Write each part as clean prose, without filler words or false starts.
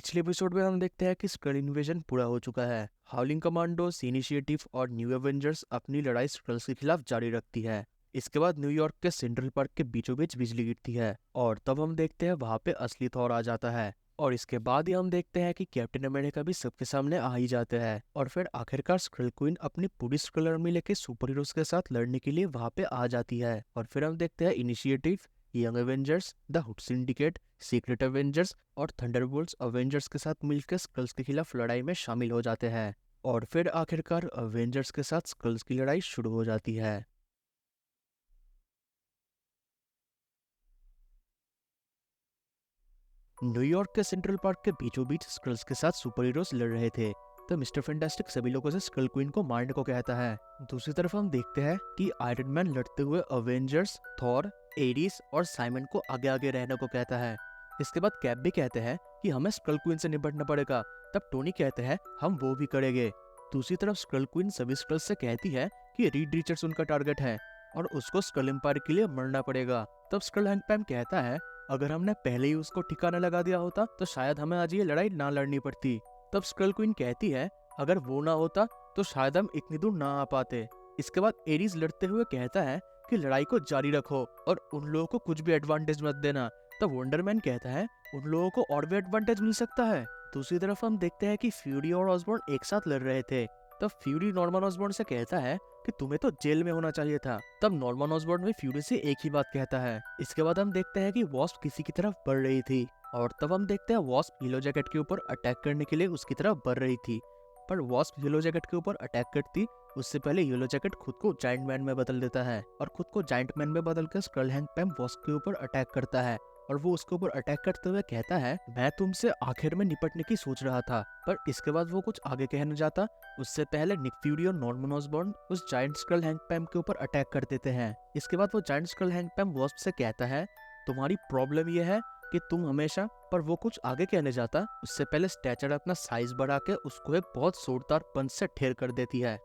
पिछले एपिसोड में हम देखते हैं कि स्क्रल इन्वेजन पूरा हो चुका है। हाउलिंग कमांडोस, इनिशिएटिव और न्यू एवेंजर्स अपनी लड़ाई स्क्रल्स के खिलाफ जारी रखती है। इसके बाद न्यूयॉर्क के सेंट्रल पार्क के बीचों बीच बिजली गिरती है और तब हम देखते हैं वहां पे असली थॉर आ जाता है। और इसके बाद ही हम देखते हैं कि कैप्टन अमेरिका भी सबके सामने आ ही जाते हैं और फिर आखिरकार स्क्रल क्वीन अपनी पूरी स्क्रल आर्मी लेके सुपर हीरोज के साथ लड़ने के लिए वहां पे आ जाती है। और फिर हम देखते हैं initiative, young Avengers, the hood syndicate, secret Avengers और थंडरबोल्ट्स अवेंजर्स के साथ मिलकर स्क्रल्स के खिलाफ लड़ाई में शामिल हो जाते हैं। और फिर आखिरकार अवेंजर्स के साथ स्क्रल्स की लड़ाई शुरू हो जाती है। न्यूयॉर्क के सेंट्रल पार्क के बीचों बीच स्क्रल्स के साथ सुपर हीरोज लड़ रहे थे, तो मिस्टर फैंटास्टिक सभी लोगों से स्क्रल क्वीन को मारने को कहता है। दूसरी तरफ हम देखते हैं कि आयरन मैन लड़ते हुए अवेंजर्स, थॉर, एरिस और साइमन को आगे आगे रहने को कहता है। इसके बाद कैप भी कहते हैं कि हमें स्क्रल क्वीन से निपटना पड़ेगा। तब टोनी कहते हैं हम वो भी करेंगे। दूसरी तरफ स्क्रल क्वीन सभी स्क्रल्स से कहती है कि रीड रिचर्ड्स उनका टारगेट है और उसको स्क्रल एम्पायर के लिए मरना पड़ेगा। तब स्क्रल हैंगपैम कहता है अगर हमने पहले ही उसको ठिकाना लगा दिया होता तो शायद हमें आज ये लड़ाई ना लड़नी पड़ती। तब स्क्रल क्वीन कहती है अगर वो ना होता तो शायद हम इतनी दूर ना आ पाते। इसके बाद एरीज लड़ते हुए कहता है कि लड़ाई को जारी रखो और उन लोगों को कुछ भी एडवांटेज मत देना। तब वंडरमैन कहता है उन लोगों को और भी एडवांटेज मिल सकता है। दूसरी तरफ हम देखते हैं कि फ्यूरी और ऑसबॉर्न एक साथ लड़ रहे थे। तब फ्यूरी नॉर्मन ऑसबॉर्न से कहता है कि तुम्हें तो जेल में होना चाहिए था। तब नॉर्मन ऑसबॉर्न भी फ्यूरी से एक ही बात कहता है। इसके बाद हम देखते हैं कि वॉस्प किसी की तरफ बढ़ रही थी और तब हम देखते हैं वॉस्प येलो जैकेट के ऊपर अटैक करने के लिए उसकी तरफ बढ़ रही थी। पर वॉस्प येलो जैकेट के ऊपर अटैक करती उससे पहले येलो जैकेट खुद को जायंट मैन में बदल देता है और खुद को जायंट मैन में बदलकर स्क्रल हैंगपैम वॉस्प के ऊपर अटैक करता है। और वो उसके ऊपर अटैक करते हुए कहता है मैं तुमसे आखिर में निपटने की सोच रहा था। पर इसके बाद वो कुछ आगे कहने जाता उससे पहले निक फ्यूरी और नॉर्मन ऑसबॉर्न उस जायंट स्क्रल हैंगपैम के ऊपर अटैक कर देते हैं। इसके बाद वो जायंट स्क्रल हैंगपैम वॉस्प से कहता है तुम्हारी प्रॉब्लम ये है कि तुम हमेशा, पर वो कुछ आगे कहने जाता उससे पहले स्टैचर अपना साइज बढ़ा के उसको एक बहुत जोरदार पंच से ठेर कर देती है।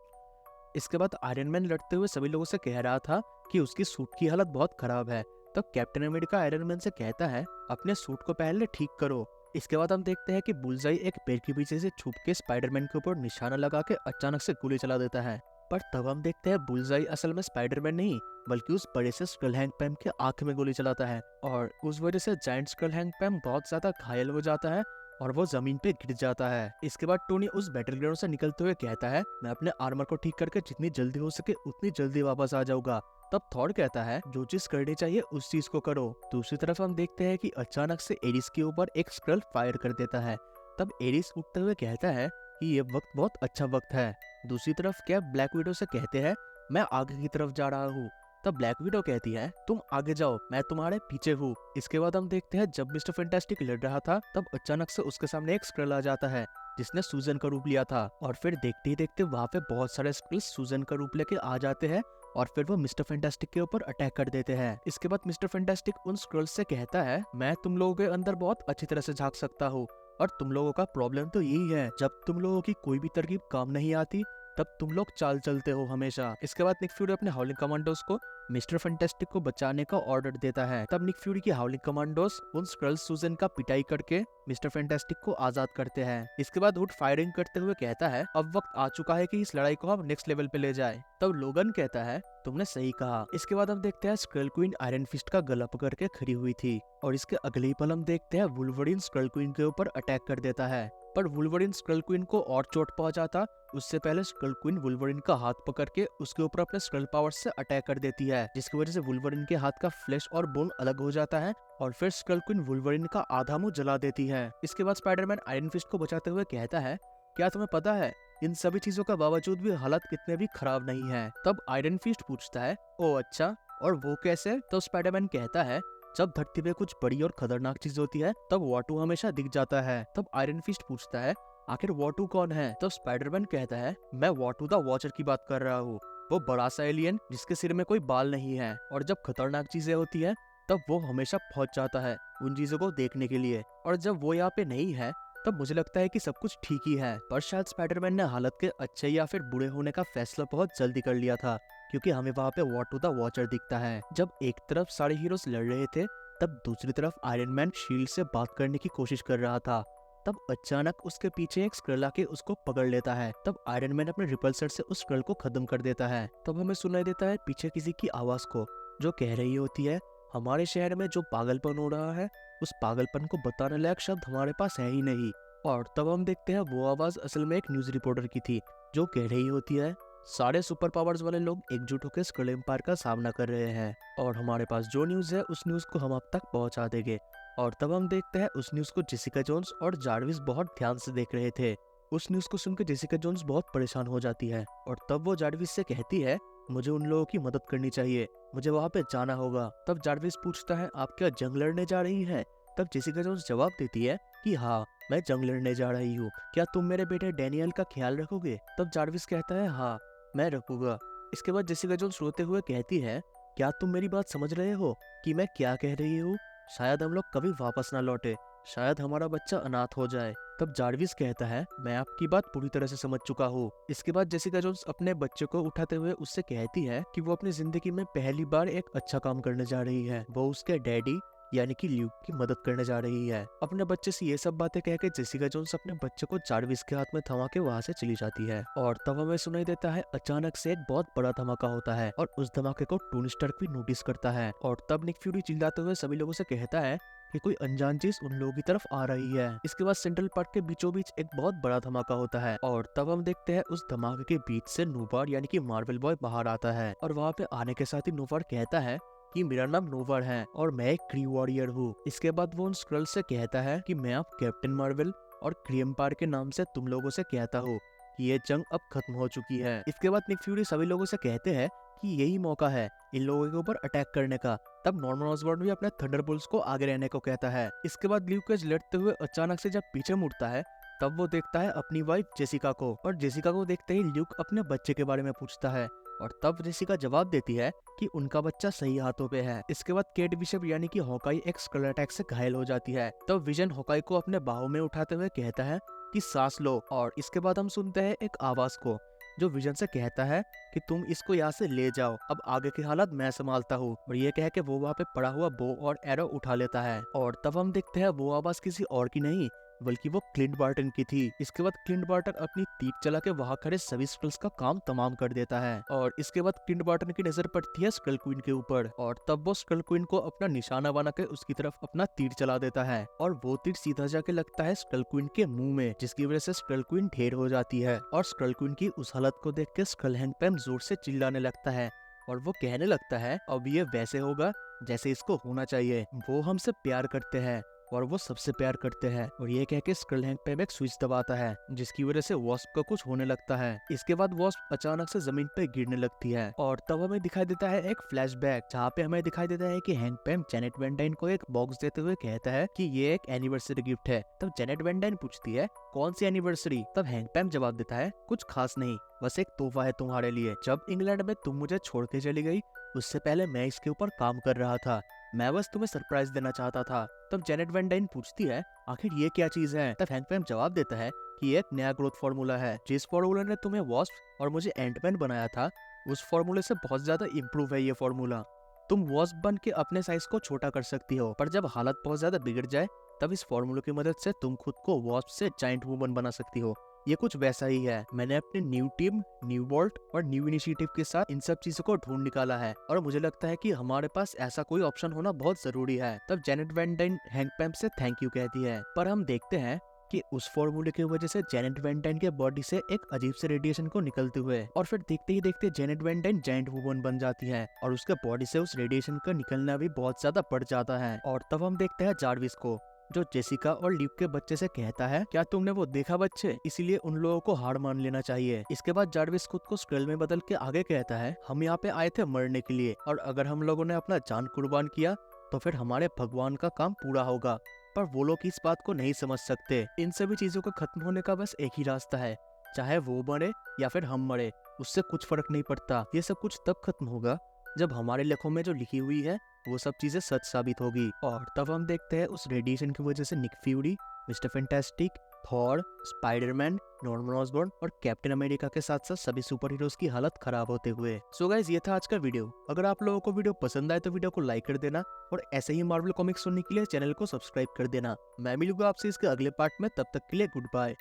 इसके बाद आयरन मैन लड़ते हुए सभी लोगों से कह रहा था कि उसकी सूट की हालत बहुत खराब है। तो कैप्टन अमेरिका आयरन मैन से कहता है अपने सूट को पहले ठीक करो। इसके बाद हम देखते हैं कि बुलजाई एक पेड़ के पीछे से छुप के स्पाइडरमैन के ऊपर निशाना लगा के अचानक से गोली चला देता है। पर तब हम देखते हैं बुलजाई असल में स्पाइडरमैन नहीं बल्कि उस बड़े से स्क्रल हैंगपैम के आंख में गोली चलाता है और उस वजह से जायंट स्क्रल हैंगपैम बहुत ज्यादा घायल हो जाता है और वो जमीन पे गिर जाता है। इसके बाद टोनी उस बैटलग्राउंड से निकलते हुए कहता है मैं अपने आर्मर को ठीक करके जितनी जल्दी हो सके उतनी जल्दी वापस आ जाऊंगा। तब थॉर कहता है जो चीज करनी चाहिए उस चीज को करो। दूसरी तरफ हम देखते हैं कि अचानक से एरिस के ऊपर एक स्क्रल फायर कर देता है। तब एरिस उठते हुए कहता है कि ये वक्त बहुत अच्छा वक्त है। दूसरी तरफ कैप ब्लैक विडो से कहते हैं मैं आगे की तरफ जा रहा हूँ। तब ब्लैक विडो कहती है तुम आगे जाओ मैं तुम्हारे पीछे हूँ। इसके बाद हम देखते हैं जब मिस्टर फैंटास्टिक लड़ रहा था तब अचानक से उसके सामने एक स्क्रल आ जाता है जिसने सूजन का रूप लिया था और फिर देखते ही देखते वहां पे बहुत सारे स्क्रल्स सूजन का रूप लेके आ जाते हैं और फिर वो मिस्टर फैंटास्टिक के ऊपर अटैक कर देते हैं। इसके बाद मिस्टर फैंटास्टिक उन स्क्रल्स से कहता है मैं तुम लोगों के अंदर बहुत अच्छी तरह से झांक सकता हूँ और तुम लोगों का प्रॉब्लम तो यही है जब तुम लोगों की कोई भी तरकीब काम नहीं आती तब तुम लोग चाल चलते हो हमेशा। इसके बाद निक फ्यूरी अपने हाउलिंग कमांडोस को मिस्टर फैंटास्टिक को बचाने का ऑर्डर देता है। तब निक फ्यूरी की हाउलिंग कमांडोस उन स्क्रल्स सूजन का पिटाई करके मिस्टर फैंटास्टिक को आजाद करते हैं। इसके बाद हुड फायरिंग करते हुए कहता है अब वक्त आ चुका है कि इस लड़ाई को हम नेक्स्ट लेवल पे ले जाए। तब लोगन कहता है तुमने सही कहा। इसके बाद हम देखते हैं स्क्रल क्वीन आयरन फिस्ट का गला पकड़ के खड़ी हुई थी और इसके अगले ही पल हम देखते हैं वुल्वरीन स्क्रल क्वीन के ऊपर अटैक कर देता है। पर वुल्वरीन स्क्रल क्वीन को और चोट पहुंचाता उससे पहले स्क्रल क्वीन वुल्वरीन का हाथ पकड़ के उसके ऊपर अपने स्क्रल पावर से अटैक कर देती है जिसकी वजह से वुल्वरीन के हाथ का फ्लैश और बोन अलग हो जाता है और फिर स्क्रल क्वीन वुल्वरीन का आधा मुंह जला देती है। इसके बाद स्पाइडरमैन आयरन फिस्ट को बचाते हुए कहता है क्या तुम्हें पता है इन सभी चीजों का बावजूद भी हालत कितने भी खराब नहीं है। तब आयरन फिस्ट पूछता है ओ अच्छा और वो कैसे। तो स्पाइडरमैन कहता है जब धरती पे कुछ बड़ी और खतरनाक चीज होती है तब वाटू हमेशा दिख जाता है। तब आयरन फिस्ट पूछता है आखिर वाटू कौन है। तो स्पाइडरमैन कहता है मैं वाटू द वॉचर की बात कर रहा हूँ, वो बड़ा सा एलियन जिसके सिर में कोई बाल नहीं है और जब खतरनाक चीजें होती है तब वो हमेशा पहुंच जाता है उन चीजों को देखने के लिए और जब वो यहाँ पे नहीं है तब मुझे लगता है कि सब कुछ ठीक ही है। पर शायद स्पाइडरमैन ने हालत के अच्छे या फिर बुरे होने का फैसला बहुत जल्दी कर लिया था क्योंकि हमें वहाँ पे वाटू द वॉचर दिखता है। जब एक तरफ सारे हीरोज लड़ रहे थे तब दूसरी तरफ आयरन मैन शील्ड से बात करने की कोशिश कर रहा था तब अचानक उसके पीछे एक स्क्रल आके उसको पकड़ लेता है। तब आयरन मैन अपने रिपल्सर से उस स्क्रल को खत्म कर देता है। तब हमें सुनाई देता है पीछे किसी की आवाज को, जो कह रही होती है, हमारे शहर में जो पागलपन हो रहा है, उस पागलपन को बताने लायक शब्द हमारे पास है ही नहीं। और तब हम देखते हैं वो आवाज असल में एक न्यूज रिपोर्टर की थी, जो कह रही होती है, सारे सुपर पावर्स वाले लोग एकजुट होकर स्क्रल एम्पायर का सामना कर रहे हैं और हमारे पास जो न्यूज है उस न्यूज को हम आप तक पहुंचा देंगे। और तब हम देखते हैं उस न्यूज को जेसिका जोन्स और जार्विस बहुत ध्यान से देख रहे थे। उस न्यूज को सुनकर जेसिका जोन्स बहुत परेशान हो जाती है और तब वो जार्विस से कहती है, मुझे उन लोगों की मदद करनी चाहिए, मुझे वहाँ पे जाना होगा। तब जार्विस पूछता है, आप क्या जंग लड़ने जा रही हैं? तब जेसिका जोन्स जवाब देती है कि हाँ, मैं जंग लड़ने जा रही हूँ, क्या तुम मेरे बेटे डैनियल का ख्याल रखोगे? तब जार्विस कहता है, हाँ मैं रखूंगा। इसके बाद जेसिका जोन्स रोते हुए कहती है, क्या तुम मेरी बात समझ रहे हो कि मैं क्या कह रही हूँ? शायद हम लोग कभी वापस ना लौटे, शायद हमारा बच्चा अनाथ हो जाए। तब जार्विस कहता है, मैं आपकी बात पूरी तरह से समझ चुका हूँ। इसके बाद जेसिका जोन्स अपने बच्चे को उठाते हुए उससे कहती है कि वो अपनी जिंदगी में पहली बार एक अच्छा काम करने जा रही है। वो उसके डैडी यानी कि ल्यूक की मदद करने जा रही है। अपने बच्चे से ये सब बातें कह के जेसिका जोन्स अपने बच्चे को जार्विस के हाथ में थमा के वहाँ से चली जाती है। और तब हमें सुनाई देता है अचानक से एक बहुत बड़ा धमाका होता है और उस धमाके को टोनी स्टार्क भी नोटिस करता है। और तब निक फ्यूरी चिल्लाते हुए सभी लोगों से कहता है कि कोई अनजान चीज उन लोगों की तरफ आ रही है। इसके बाद सेंट्रल पार्क के बीचों बीच एक बहुत बड़ा धमाका होता है और तब हम देखते हैं उस धमाके के बीच से नोवार यानी कि मार्वल बॉय बाहर आता है और वहाँ पे आने के साथ ही नोवार कहता है कि मेरा नाम नोवार है और मैं एक क्री वॉरियर हूँ। इसके बाद वो उन स्क्रल से कहता है कि मैं अब कैप्टन मार्वल और क्री एम्पायर के नाम से तुम लोगों से कहता हूँ कि ये जंग अब खत्म हो चुकी है। इसके बाद निक फ्यूरी सभी लोगों से कहते हैं कि यही मौका है इन लोगों के ऊपर अटैक करने का। तब नॉर्मन ऑसबॉर्न भी अपने थंडरबोल्ट्स को आगे रहने को कहता है। इसके बाद ल्यूक केज लड़ते हुए अचानक से जब पीछे मुड़ता है, तब वो देखता है अपनी वाइफ जेसिका को और जेसिका को देखते ही ल्यूक अपने बच्चे के बारे में पूछता है और तब जेसिका जवाब देती है कि उनका बच्चा सही हाथों पे है। इसके बाद केट बिशप यानी कि हॉकाई एक स्कल अटैक से घायल हो जाती है। तब विजन हॉकाई को अपने बाहों में उठाते हुए कहता है कि सांस लो और इसके बाद हम सुनते हैं एक आवाज को, जो विजन से कहता है कि तुम इसको यहाँ से ले जाओ, अब आगे की हालत मैं संभालता हूँ। और ये कह के वो वहाँ पे पड़ा हुआ बो और एरो उठा लेता है और तब हम देखते हैं वो आवाज किसी और की नहीं बल्कि वो क्लिंट बार्टन की थी। इसके बाद क्लिंट बार्टन अपनी तीर चला के वहाँ खड़े सभी स्क्रल्स का काम तमाम कर देता है और इसके बाद क्लिंट बार्टन की नजर पड़ती है स्क्रल क्वीन के ऊपर और तब वो स्क्रल क्वीन को अपना निशाना बना के उसकी तरफ अपना तीर चला देता है और वो तीर सीधा जाके लगता है स्क्रल क्वीन के मुंह में, जिसकी वजह से स्क्रल क्वीन ढेर हो जाती है। और स्क्रल क्वीन की उस हालत को देख के स्क्रल हैंगपैम जोर से चिल्लाने लगता है और वो कहने लगता है, अब ये वैसे होगा जैसे इसको होना चाहिए, वो हमसे प्यार करते हैं और वो सबसे प्यार करते हैं। और ये कह के स्क्रल हैंगपैम एक स्विच दबाता है जिसकी वजह से वॉस्प को कुछ होने लगता है। इसके बाद वॉस्प अचानक से जमीन पे गिरने लगती है और तब हमें दिखाई देता है एक फ्लैशबैक, जहाँ पे हमें दिखाई देता है कि हैंगपैम जेनेट वैन डाइन को एक बॉक्स देते हुए कहता है कि ये एक एनिवर्सरी गिफ्ट है। तब जेनेट वैन डाइन पूछती है, कौन सी एनिवर्सरी? तब हैंगपैम जवाब देता है, कुछ खास नहीं, बस एक तोहफा है तुम्हारे लिए। जब इंग्लैंड में तुम मुझे छोड़ के चली गई उससे पहले मैं इसके ऊपर काम कर रहा था, मैं बस तुम्हें सरप्राइज देना चाहता था। तब जेनेट वैन डाइन पूछती है, आखिर ये क्या चीज है? तब हैंगपैम जवाब देता है कि ये एक नया ग्रोथ फार्मूला है, जिस फार्मूला ने तुम्हें वॉस्प और मुझे एंटमैन बनाया था उस फार्मूले से बहुत ज्यादा इम्प्रूव है ये फार्मूला। तुम वॉस्प बन के अपने साइज को छोटा कर सकती हो, पर जब हालत बहुत ज्यादा बिगड़ जाए तब इस फार्मूले की मदद से तुम खुद को वॉस्प से जायंट वुमन बना सकती हो। ये कुछ वैसा ही है। मैंने अपनी न्यू टीम, न्यू वॉल्ट और न्यू इनिशिएटिव के साथ इन सब चीजों को ढूंढ निकाला है और मुझे लगता है कि हमारे पास ऐसा कोई ऑप्शन होना बहुत जरूरी है। तब जेनेट वैन डाइन हैंगपैम से थैंक यू कहती है, पर हम देखते हैं कि उस फॉर्मूले की वजह से जेनेट वैन डाइन के बॉडी से एक अजीब से रेडिएशन को निकलते हुए और फिर देखते ही देखते Janet Van Dyne giant woman बन जाती है और उसके बॉडी से उस रेडिएशन का निकलना भी बहुत ज्यादा बढ़ जाता है। और तब हम देखते हैं जार्विस को, जो जेसिका और ल्यूक के बच्चे से कहता है, क्या तुमने वो देखा बच्चे, इसीलिए उन लोगों को हार मान लेना चाहिए। इसके बाद जार्विस खुद को स्क्रल में बदल के आगे कहता है, हम यहाँ पे आए थे मरने के लिए और अगर हम लोगों ने अपना जान कुर्बान किया तो फिर हमारे भगवान का काम पूरा होगा, पर वो लोग इस बात को नहीं समझ सकते। इन सभी चीजों को खत्म होने का बस एक ही रास्ता है, चाहे वो मरे या फिर हम मरे, उससे कुछ फर्क नहीं पड़ता। ये सब कुछ तब खत्म होगा जब हमारे लेखों में जो लिखी हुई है वो सब चीजें सच साबित होगी। और तब हम देखते हैं उस रेडिएशन की वजह से Nick Fury, Mister Fantastic, Thor, Spiderman, Norman Osborn और कैप्टन अमेरिका के साथ साथ सभी सुपर हीरोज की हालत खराब होते हुए। सो गाइस, ये था आज का वीडियो। अगर आप लोगों को वीडियो पसंद आए तो वीडियो को लाइक कर देना और ऐसे ही मार्वल कॉमिक्स सुनने के लिए चैनल को सब्सक्राइब कर देना। मैं मिलूंगा आपसे इसके अगले पार्ट में, तब तक के लिए गुड बाय।